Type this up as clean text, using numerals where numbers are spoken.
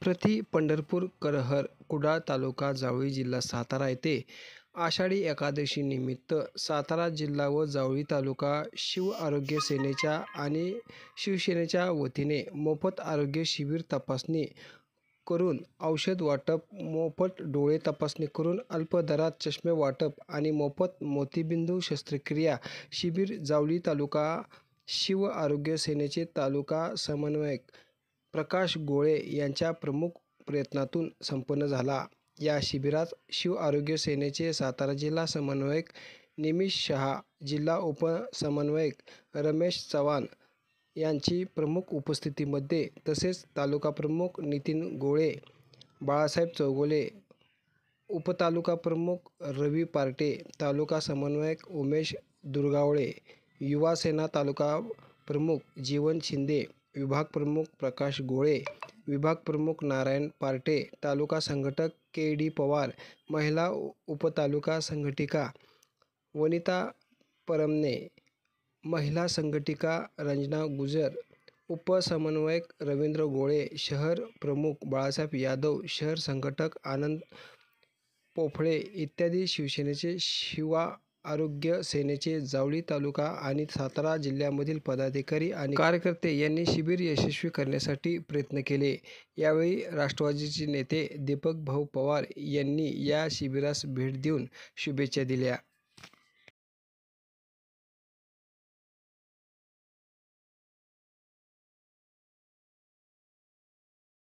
प्रति पंढरपूर करहर कुडाळ तालुका जावळी जिल्हा सातारा येथे आषाढी एकादशी निमित्त सातारा जिल्हा व जावळी तालुका शिव आरोग्य सेनेच्या आणि शिवसेनेच्या वतीने मोफत आरोग्य शिबिर तपासणी करून औषध वाटप, मोफत डोळे तपासणी करून अल्प दरात चष्मे वाटप आणि मोफत मोतीबिंदू शस्त्रक्रिया शिबिर जावळी तालुका शिव आरोग्य सेनेचे तालुका समन्वयक प्रकाश गोळे यांच्या प्रमुख प्रयत्नातून संपन्न झाला। या शिबिरात शिव आरोग्य सेनेचे सातारा जिल्हा समन्वयक निमिष शहा, जिल्हा उपसमन्वयक रमेश चव्हाण यांची प्रमुख उपस्थितीमध्ये तसेच तालुका प्रमुख नितीन गोळे, बाळासाहेब चौगुले, उपतालुका प्रमुख रवी पार्टे, तालुका समन्वयक उमेश दुर्गावळे, युवा सेना तालुका प्रमुख जीवन शिंदे, विभाग प्रमुख प्रकाश गोळे, विभाग प्रमुख नारायण पार्टे, तालुका संघटक के डी पवार, महिला उपतालुका संघटिका वनिता परमने, महिला संघटिका रंजना गुजर, उपसमन्वयक रवींद्र गोळे, शहर प्रमुख बाळासाहेब यादव, शहर संघटक आनंद पोफळे इत्यादी शिवसेनेचे शिवा आरोग्य सेनेचे जावळी तालुका आणि सातारा जिल्ह्यामधील पदाधिकारी आणि कार्यकर्ते यांनी शिबिर यशस्वी करण्यासाठी प्रयत्न केले। यावेळी राष्ट्रवादीचे नेते दीपक भाऊ पवार यांनी या शिबिरास भेट देऊन शुभेच्छा दिल्या।